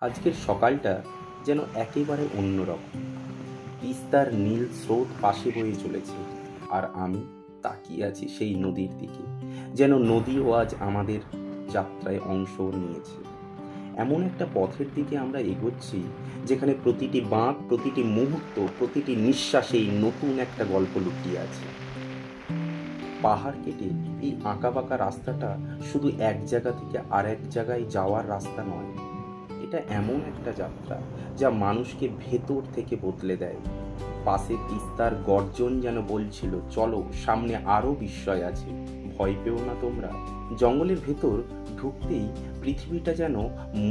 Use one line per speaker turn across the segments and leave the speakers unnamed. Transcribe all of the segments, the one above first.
আজকের সকালটা যেন একেবারে অন্যরকম। তিস্তার নীল স্রোত পাশে বয়ে চলেছে, আর আমি তাকিয়ে আছি সেই নদীর দিকে, যেন নদীও আজ আমাদের যাত্রায় অংশ নিয়েছে। এমন একটা পথের দিকে আমরা এগোচ্ছি যেখানে প্রতিটি বাঁক, প্রতিটি মুহূর্ত, প্রতিটি নিঃশ্বাসেই নতুন একটা গল্প লুকিয়ে আছে। পাহাড় কেটে এই আঁকাবাঁকা রাস্তাটা শুধু এক জায়গা থেকে আর এক জায়গায় যাওয়ার রাস্তা নয়, এটা এমন একটা যাত্রা যা মানুষকে ভেতর থেকে বদলে দেয়। পাশে তিস্তার গর্জন যেন বলছিল, চলো, সামনে আরো বিস্ময় আছে, ভয় পেও না তোমরা। জঙ্গলের ভেতর ঢুকতেই পৃথিবীটা যেন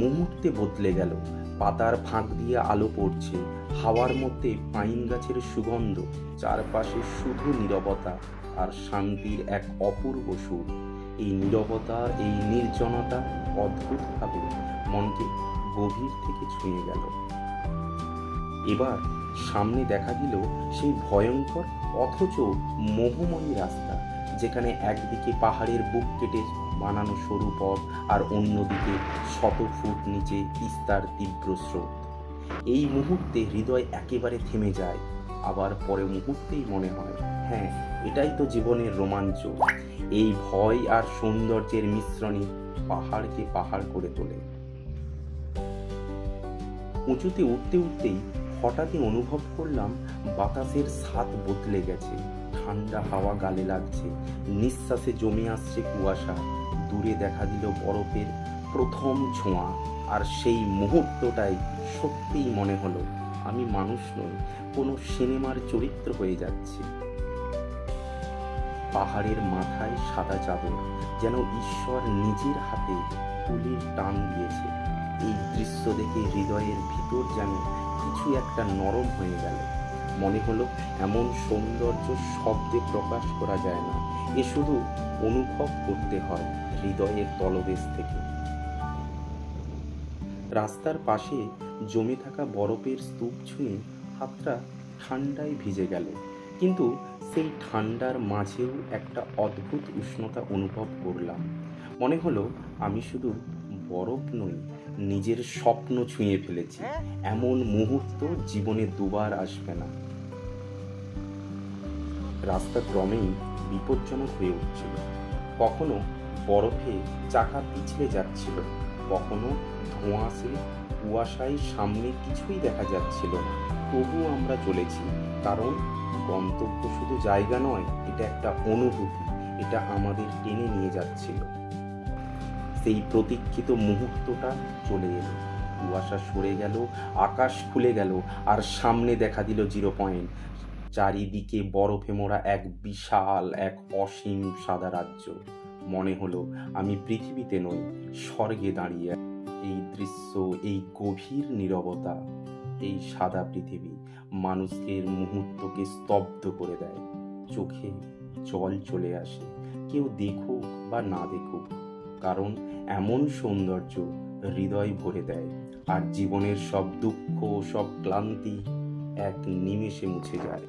মুহূর্তে বদলে গেল। পাতার ফাঁক দিয়ে আলো পড়ছে, হাওয়ার মধ্যে পাইন গাছের সুগন্ধ, চারপাশে শুধু নীরবতা আর শান্তির এক অপূর্ব সুর। এই নীরবতা, এই নির্জনতা অদ্ভুতভাবে মনকে গভীর থেকে ছুঁয়ে গেল। এবার সামনে দেখা দিল সেই ভয়ঙ্কর অথচ মোহময়ী রাস্তা, যেখানে একদিকে পাহাড়ের বুক কেটে বানানো সরু পথ, আর অন্যদিকে শত ফুট নিচে তিস্তার তীব্র স্রোত। এই মুহূর্তে হৃদয় একেবারে থেমে যায়, আবার পরে মুহূর্তেই মনে হয়, হ্যাঁ, এটাই তো জীবনের রোমাঞ্চ। এই ভয় আর সৌন্দর্যের মিশ্রণে পাহাড়কে পাহাড় করে তোলে। উঁচুতে উঠতে উঠতেই হঠাৎই অনুভব করলাম বাতাসের স্বাদ বদলে গেছে। ঠান্ডা হাওয়া গালে লাগছে, নিঃশ্বাসে জমে আসছে কুয়াশা। দূরে দেখা দিল বরফের প্রথম ছোঁয়া, আর সেই মুহূর্তটাই সত্যিই মনে হলো আমি মানুষ নই, কোনো সিনেমার চরিত্র হয়ে যাচ্ছি। পাহাড়ের মাথায় সাদা চাদর, যেন ঈশ্বর নিজের হাতে তুলির টান দিয়েছে। এই দৃশ্য দেখে হৃদয়ের ভিতর যেন কিছু একটা নরম হয়ে গেল। মনে হলো এমন সৌন্দর্য শব্দে প্রকাশ করা যায় না, এ শুধু অনুভব করতে হয় হৃদয়ের তলদেশ থেকে। রাস্তার পাশে জমে থাকা বরফের স্তূপ ছুঁয়ে হাতটা ঠান্ডায় ভিজে গেল, কিন্তু সেই ঠান্ডার মাঝেও একটা অদ্ভুত উষ্ণতা অনুভব করলাম। মনে হলো আমি শুধু বরফ নই, নিজের স্বপ্ন ছুঁয়ে ফেলেছি। এমন মুহূর্ত জীবনে দুবার আসবে না। রাস্তা ক্রমেই বিপজ্জনক হয়ে উঠছিল। কখনো বরফে চাকা পিছলে যাচ্ছিল, কখনো ধোঁয়াশে কুয়াশায় সামনে কিছুই দেখা যাচ্ছিল না। তবুও আমরা চলেছি, কারণ গন্তব্য শুধু জায়গা নয়, এটা একটা অনুভূতি, এটা আমাদের টেনে নিয়ে যাচ্ছিল। সেই প্রতীক্ষিত মুহূর্তটা চলে এলো। কুয়াশা সরে গেল, আকাশ খুলে গেল, আর সামনে দেখা দিল 0 পয়েন্ট। চারিদিকে বরফে মোড়া এক বিশাল, এক অসীম সাদা রাজ্য। মনে হলো আমি পৃথিবীতে নই, স্বর্গে দাঁড়িয়ে। এই দৃশ্য, এই গভীর নীরবতা, এই সাদা পৃথিবী মানুষের মুহূর্তকে স্তব্ধ করে দেয়। চোখে জল চলে আসে, কেউ দেখুক বা না দেখুক, কারণ এমন সৌন্দর্য হৃদয় ভরে দেয়, আর জীবনের সব দুঃখ, সব ক্লান্তি এক নিমেষে মুছে যায়।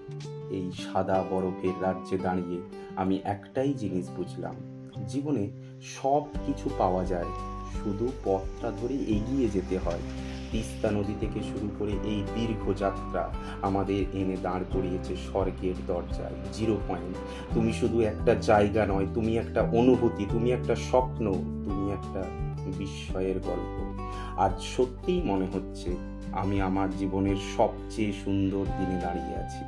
এই সাদা বরফের রাজ্যে দাঁড়িয়ে আমি একটাই জিনিস বুঝলাম, জীবনে সব কিছু পাওয়া যায়, শুধু পথটা ধরে এগিয়ে যেতে হয়। তিস্তা নদী থেকে শুরু করে এই দীর্ঘ যাত্রা আমাদের এনে দাঁড় করিয়েছে স্বর্গের দরজায়। 0 পয়েন্ট। তুমি শুধু একটা জায়গা নয়, তুমি একটা অনুভূতি, তুমি একটা স্বপ্ন, তুমি একটা বিস্ময়ের গল্প। আজ সত্যিই মনে হচ্ছে আমি আমার জীবনের সবচেয়ে সুন্দর দিনে দাঁড়িয়ে আছি।